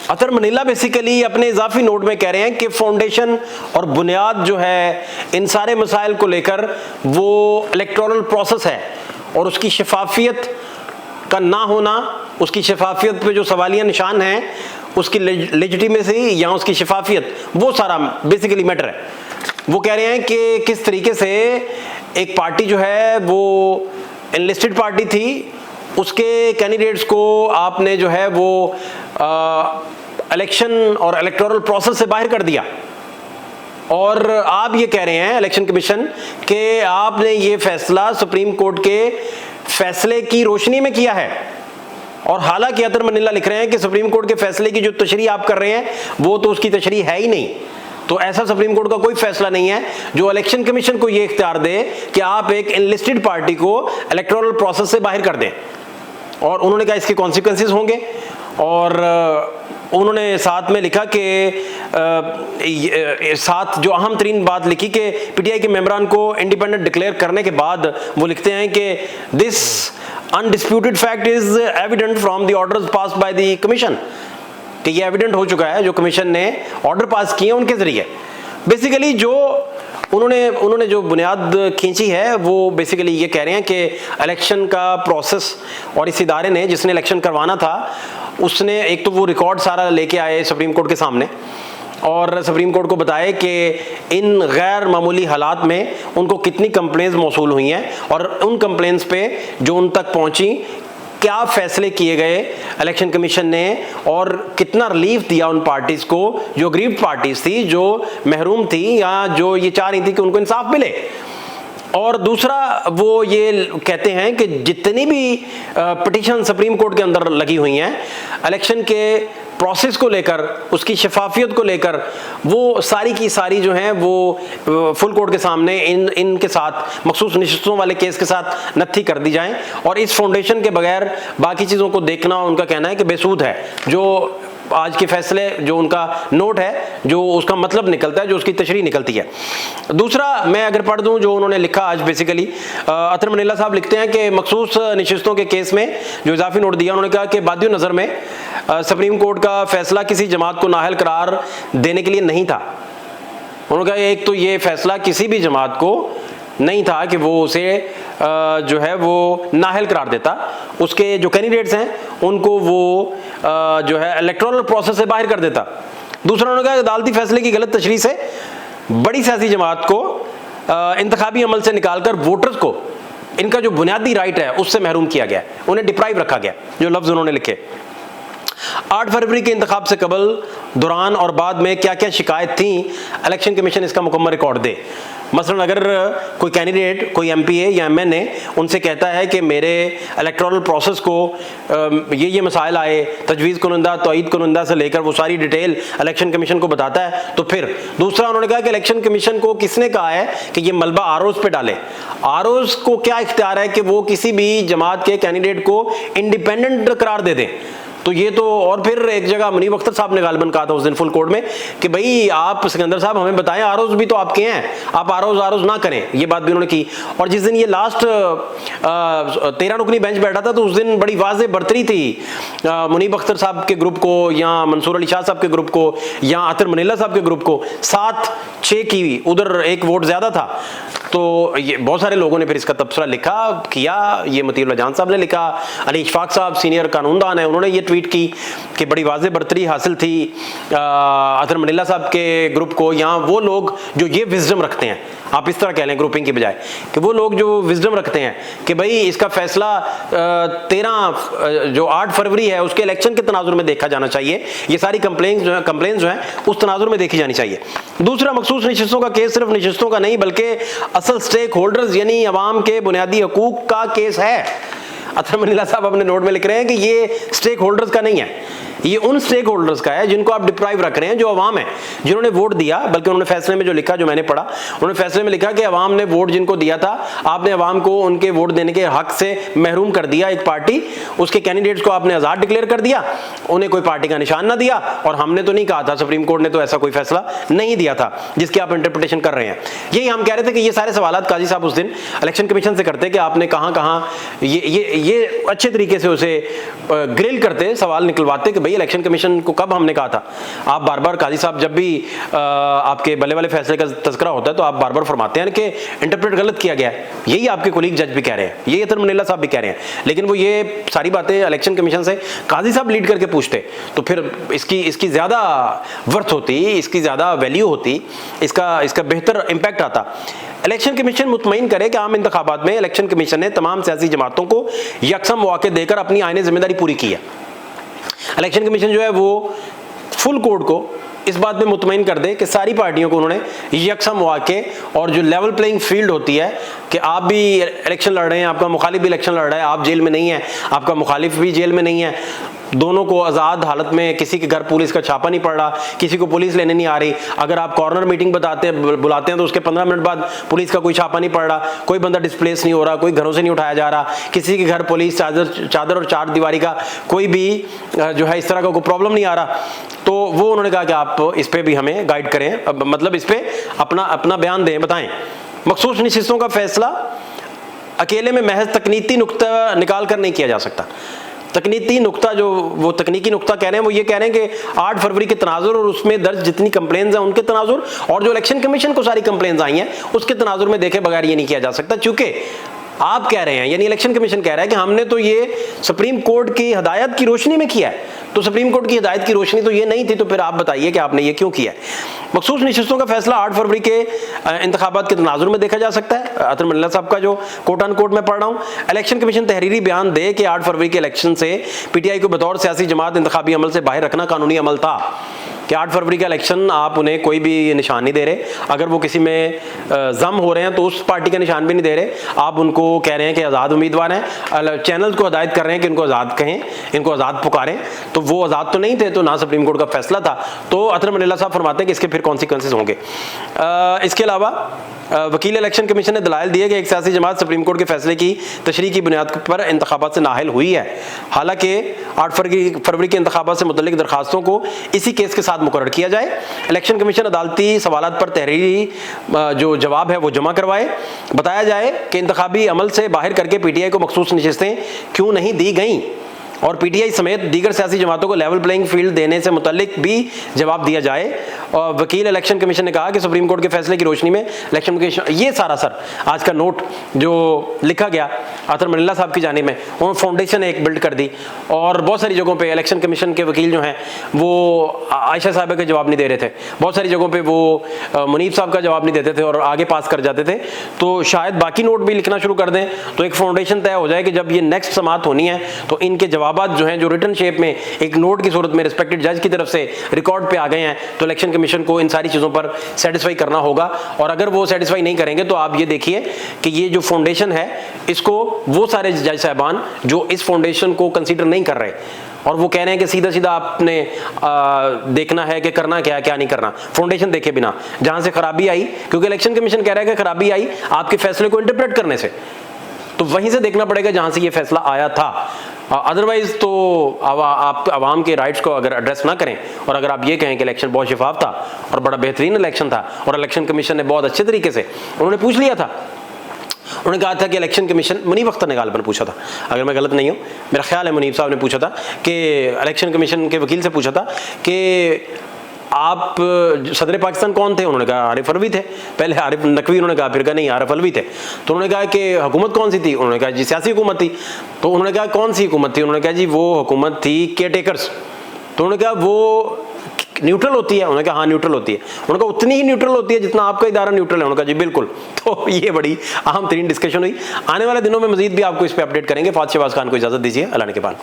अतर Manila basically अपने इजाफी note में कह रहे हैं कि फाउंडेशन और बुनियाद जो है इन सारे मसाइल को लेकर वो इलेक्टोरल प्रोसेस है और उसकी शफाफियत का ना होना, उसकी शफाफियत पे जो सवालिया निशान हैं, उसकी लेजिटिमेसी या उसकी शफाफियत, वो सारा बेसिकली मैटर है। वो कह रहे हैं कि किस तरीके से एक पार्टी जो है वो एनलिस्टेड पार्टी थी, उसके कैंडिडेट्स को आपने जो है वो इलेक्शन और इलेक्टोरल प्रोसेस से बाहर कर दिया। और आप ये कह रहे हैं इलेक्शन कमीशन कि आपने ये फैसला सुप्रीम कोर्ट के फैसले की रोशनी में किया है। और हालांकि अतर मनीला लिख रहे हैं कि सुप्रीम कोर्ट के फैसले की जो तशरीह आप कर रहे हैं वो तो उसकी तशरीह है ही नहीं। तो ऐसा सुप्रीम कोर्ट का कोई फैसला नहीं है जो इलेक्शन कमीशन को ये इख्तियार दे कि आप एक एनलिस्टेड पार्टी को इलेक्टोरल प्रोसेस से बाहर कर दें। और उन्होंने कहा इसके कॉन्सिक्वेंसेस होंगे। और उन्होंने साथ में लिखा कि साथ जो अहम तरीन बात लिखी कि पीटीआई के मेंबरान को इंडिपेंडेंट डिक्लेयर करने के बाद वो लिखते हैं कि this undisputed fact is evident from the orders passed by the commission, कि ये एविडेंट हो चुका है जो कमीशन ने ऑर्डर पास किए उनके जरिए। बेसिकली जो उन्होंने जो बुनियाद खींची है वो बेसिकली ये कह रहे हैं कि इलेक्शन का प्रोसेस और इस इदारे ने जिसने इलेक्शन करवाना था उसने एक तो वो रिकॉर्ड सारा लेके आए सुप्रीम कोर्ट के सामने और सुप्रीम कोर्ट को बताए कि इन गैर मामूली हालात में उनको कितनी कंप्लेंट्स मौसूल हुई हैं और उन कंप्लेंट्स पे जो उन तक पहुंची क्या फैसले किए गए इलेक्शन कमीशन ने और कितना रिलीफ दिया उन पार्टीज को जो गरीब पार्टीज थी, जो महरूम थी या जो ये चाह रही थी कि उनको इंसाफ मिले। और दूसरा वो ये कहते हैं कि जितनी भी पिटीशन सुप्रीम कोर्ट के अंदर लगी हुई हैं इलेक्शन के प्रोसेस को लेकर, उसकी शफाफियत को लेकर, वो सारी की सारी जो हैं वो फुल कोर्ट के सामने इनके साथ मखसूस नशिस्तों वाले केस के साथ नत्थी कर दी जाएं और इस फाउंडेशन के बगैर बाकी चीज़ों को देखना उनका कहना है कि बेसूद है। जो आज के फैसले जो उनका नोट है जो उसका मतलब निकलता है, जो उसकी तशरीह निकलती है। दूसरा मैं अगर पढ़ दूं जो उन्होंने लिखा आज बेसिकली अतर मनीला साहब लिखते हैं कि मखसूस नशिस्तों के केस में जो इजाफी नोट दिया उन्होंने कहा कि बादियो नज़र में सुप्रीम कोर्ट का फैसला किसी जमात को नाअहल करार देने के लिए नहीं था। उन्होंने कहा एक तो ये फैसला किसी भी जमात को नहीं था कि वो उसे जो है वो नाअहल करार देता, उसके जो कैंडिडेट्स हैं उनको वो जो है इलेक्टोरल प्रोसेस से बाहर कर देता। दूसरा उन्होंने कहा अदालती फैसले की गलत तशरीह से बड़ी सियासी जमात को इंतखाबी अमल से निकालकर वोटर्स को इनका जो बुनियादी राइट है उससे महरूम किया गया, उन्हें डिप्राइव रखा गया। जो लफ्ज उन्होंने लिखे 8 फरवरी के इंतखाब से कबल, दौरान और बाद में क्या क्या शिकायत थी, इलेक्शन कमीशन इसका मुकम्मल रिकॉर्ड दे। मसलन अगर कोई कैंडिडेट, कोई एमपीए या एमएनए उनसे कहता है कि मेरे इलेक्टोरल प्रोसेस को ये मसाइल आए, तजवीज़ कुनंदा, तौईद कुनंदा से लेकर वो सारी डिटेल इलेक्शन कमीशन को बताता है तो फिर। दूसरा उन्होंने कहा कि इलेक्शन कमीशन को किसने कहा है कि ये मलबा आरओज़ पे डाले। आरओज़ को क्या इख्तियार है कि वो किसी भी जमात के कैंडिडेट को इंडिपेंडेंट करार दे दें। तो ये तो, और फिर एक जगह मुनीब अख्तर साहब ने गालिबन कहा था उस दिन फुल कोर्ट में कि भाई आप सिकंदर साहब हमें बताएं, आरओज़ भी तो आपके हैं, आप आरओज़ ना करें। ये बात भी उन्होंने की। और जिस दिन ये लास्ट 13 रुकनी बेंच बैठा था तो उस दिन बड़ी वाज़ेह बरतरी थी मुनीब अख्तर साहब के ग्रुप को या मंसूर अली शाह साहब के ग्रुप को या अतर मनीला साहब के ग्रुप को 7-6 की, उधर एक वोट ज्यादा था। तो ये बहुत सारे लोगों ने फिर इसका तबसरा लिखा किया। ये मतीउल्लाह जान साहब ने लिखा, अली इशफाक साहब सीनियर कानूनदान है, उन्होंने ये ट्वीट की कि बड़ी वाज़ेह बरतरी हासिल थी अतर मनीला साहब के ग्रुप को, या वो लोग जो ये विजडम रखते हैं, आप इस तरह कह लें ग्रुपिंग की बजाय, कि वो लोग जो विजडम रखते हैं कि भाई इसका फैसला 8 फरवरी है उसके इलेक्शन के तनाजुर में देखा जाना चाहिए। ये सारी कंप्लेंट्स जो हैं उस तनाजुर में देखी जानी चाहिए। दूसरा, मखसूस नशिस्तों का केस सिर्फ नशिस्तों का नहीं बल्कि असल स्टेक होल्डर्स यानी अवाम के बुनियादी हकूक का केस है। अतर मनीला साहब अपने नोट में लिख रहे हैं कि ये स्टेक होल्डर्स का नहीं है, ये उन स्टेक होल्डर्स का है जिनको आप डिप्राइव रख रहे हैं, जो अवाम है, जिन्होंने वोट दिया। बल्कि उन्होंने फैसले में जो लिखा, जो मैंने पढ़ा, उन्होंने फैसले में लिखा कि अवाम ने वोट जिनको दिया था, आपने अवाम को उनके वोट देने के हक से महरूम कर दिया। एक पार्टी, उसके कैंडिडेट्स को आपने आज़ाद डिक्लेयर कर दिया, उन्हें कोई पार्टी का निशान ना दिया। और हमने तो नहीं कहा था, सुप्रीम कोर्ट ने तो ऐसा कोई फैसला नहीं दिया था जिसकी आप इंटरप्रिटेशन कर रहे हैं। यही हम कह रहे थे कि ये सारे सवाल काजी साहब उस दिन इलेक्शन कमीशन से करते कि आपने कहाँ कहाँ ये अच्छे तरीके से उसे ग्रिल करते, सवाल निकलवाते कि भाई इलेक्शन कमीशन को कब हमने कहा था, आप बार बार काजी साहब जब भी आपके बल्ले वाले फैसले का तज़किरा होता है तो आप बार बार फरमाते हैं कि इंटरप्रेट गलत किया गया है। यही आपके कोलीग जज भी कह रहे हैं, यही अतर मनीला साहब भी कह रहे हैं, लेकिन वो ये सारी बातें इलेक्शन कमीशन से काजी साहब लीड करके पूछते तो फिर इसकी ज़्यादा वर्थ होती, इसकी ज़्यादा वैल्यू होती, इसका बेहतर इम्पैक्ट आता। इलेक्शन कमीशन मुतमईन करे कि आम इंतखाबात में इलेक्शन कमीशन ने तमाम सियासी जमातों को यकसम मौके देकर अपनी आईनी जिम्मेदारी पूरी की है। इलेक्शन कमीशन जो है वो फुल कोर्ट को इस बात में मुतमईन कर दे कि सारी पार्टियों को उन्होंने यकसम मौके और जो लेवल प्लेइंग फील्ड होती है कि आप भी इलेक्शन लड़ रहे हैं, आपका मुखालिफ भी इलेक्शन लड़ रहा है, आप जेल में नहीं है, आपका मुखालिफ भी जेल में नहीं है, दोनों को आज़ाद हालत में, किसी के घर पुलिस का छापा नहीं पड़ रहा, किसी को पुलिस लेने नहीं आ रही, अगर आप कॉर्नर मीटिंग बुलाते हैं तो उसके 15 मिनट बाद पुलिस का कोई छापा नहीं पड़ रहा, कोई बंदा डिस्प्लेस नहीं हो रहा, कोई घरों से नहीं उठाया जा रहा, किसी के घर पुलिस चादर और चार दीवारी का कोई भी जो है इस तरह का कोई प्रॉब्लम नहीं आ रहा, तो वो उन्होंने कहा कि आप इस पर भी हमें गाइड करें, मतलब इस पर अपना बयान दें, बताएं। मखसूस नशिस्तों का फैसला अकेले में महज तकनीकी नुक्ता निकाल कर नहीं किया जा सकता। तकनीकी नुक्ता, जो वो तकनीकी नुक्ता कह रहे हैं, वो ये कह रहे हैं कि 8 फरवरी के तनाजुर और उसमें दर्ज जितनी कंप्लेंट्स हैं उनके तनाजुर और जो इलेक्शन कमीशन को सारी कंप्लेंट्स आई हैं उसके तनाजुर में देखे बगैर ये नहीं किया जा सकता, चूंकि आप कह रहे हैं, यानी इलेक्शन कमीशन कह रहा है कि हमने तो ये सुप्रीम कोर्ट की हिदायत की रोशनी में किया है, तो सुप्रीम कोर्ट की हिदायत की रोशनी तो ये नहीं थी, तो फिर आप बताइए कि आपने ये क्यों किया है। मखसूस नशिस्तों का फैसला 8 फरवरी के इंतखाबात के तनाजुर में देखा जा सकता है। अतर मनीला साहब का जो कोट अन कोट में पढ़ रहा हूँ, इलेक्शन कमीशन तहरीरी बयान दे कि 8 फरवरी के इलेक्शन से पीटीआई को बतौर सियासी जमात इंतखाबी अमल से बाहर रखना कानूनी अमल था, कि 8 फरवरी का इलेक्शन आप उन्हें कोई भी निशान नहीं दे रहे, अगर वो किसी में जम हो रहे हैं तो उस पार्टी का निशान भी नहीं दे रहे, आप उनको कह रहे हैं कि आज़ाद उम्मीदवार हैं, चैनल को हिदायत कर रहे हैं कि इनको आज़ाद कहें, इनको आज़ाद पुकारें, तो वो आज़ाद तो नहीं थे, तो ना सुप्रीम कोर्ट का फैसला था, तो अतर मनीला साहब फरमाते हैं कि इसके फिर कॉन्सिक्वेंसेस होंगे। इसके अलावा वकील इलेक्शन कमीशन ने दलाइल दिए कि एक सियासी जमात सुप्रीम कोर्ट के फैसले की तशरीह की बुनियाद पर इंतखाबात से नाअहल हुई है, हालांकि 8 फरवरी के इंतखाबात से मुतल्लिक दरखास्तों को इसी केस के साथ मुकर्रर किया जाए। इलेक्शन कमीशन अदालती सवालात पर तहरीरी जो जवाब है वो जमा करवाए। बताया जाए कि इंतखाबी अमल से बाहर करके पीटीआई को मखसूस नशिस्तें क्यों नहीं दी गईं और पीटीआई समेत दीगर सियासी जमातों को लेवल प्लेइंग फील्ड देने से मुतल्लिक भी जवाब दिया जाए। और वकील इलेक्शन कमीशन ने कहा कि सुप्रीम कोर्ट के फैसले की रोशनी में इलेक्शन कमीशन, ये सारा सर आज का नोट जो लिखा गया अतर मनीला साहब की जानिब में, उन्होंने फाउंडेशन एक बिल्ड कर दी और बहुत सारी जगहों पे इलेक्शन कमीशन के वकील जो हैं वो आयशा साहब का जवाब नहीं दे रहे थे, बहुत सारी जगहों पे वो मुनीब साहब का जवाब नहीं देते थे और आगे पास कर जाते थे। तो शायद बाकी नोट भी लिखना शुरू कर दें तो एक फाउंडेशन तय हो जाए कि जब ये नेक्स्ट समात होनी है तो इनके जवाब जो हैं जो रिटन शेप में एक नोट की सूरत में रिस्पेक्टेड जज की तरफ से रिकॉर्ड पे आ गए हैं, तो इलेक्शन कमीशन को इन सारी चीज़ों पर सेटिस्फाई करना होगा। और अगर वो सेटिस्फाई नहीं करेंगे तो आप ये देखिए कि ये जो फाउंडेशन है इसको वो सारे जज साहबान जो इस फाउंडेशन को कंसीडर नहीं कर रहे और वो कह रहे हैं कि सीधा सीधा आपने देखना है कि करना क्या क्या नहीं करना, फाउंडेशन देखे बिना, जहां से खराबी आई, क्योंकि इलेक्शन कमीशन कह रहा है कि खराबी आई आपके फैसले को इंटरप्रेट करने से, तो वहीं से देखना पड़ेगा जहां से ये फैसला आया था। अदरवाइज तो आप आवाम के राइट्स को अगर एड्रेस ना करें और अगर आप ये कहें कि इलेक्शन बहुत शिफाफ था और बड़ा बेहतरीन इलेक्शन था और इलेक्शन कमीशन ने बहुत अच्छे तरीके से उन्होंने पूछ लिया था, उन्होंने कहा था कि इलेक्शन कमीशन, मुनीब अख्तर ने गालिबन पूछा था अगर मैं गलत नहीं हूँ, मेरा ख्याल है मुनीब साहब ने पूछा था कि इलेक्शन कमीशन के वकील से पूछा था कि आप सदर पाकिस्तान कौन थे, उन्होंने कहा आरिफ अलवी थे, पहले आरिफ नकवी उन्होंने कहा, फिर कहा नहीं आरिफ अलवी थे, तो उन्होंने कहा कि हुकूमत कौन सी थी, उन्होंने कहा जी सियासी हुकूमत थी, तो उन्होंने कहा कौन सी हुकूमत थी, उन्होंने कहा जी वो हुकूमत थी केयर टेकर्स, तो उन्होंने कहा वो न्यूट्रल होती है, उन्होंने कहा हाँ न्यूट्रल होती है, उन्होंने कहा उतनी ही न्यूट्रल होती है जितना आपका इदारा न्यूट्रल है, उन्होंने कहा जी बिल्कुल। तो ये बड़ी अहम तरीन डिस्कशन हुई। आने वाले दिनों में मजीद भी आपको इस पर अपडेट करेंगे। फात शहबाज खान को इजाज़त दीजिए, अल्लाह ने के बाद।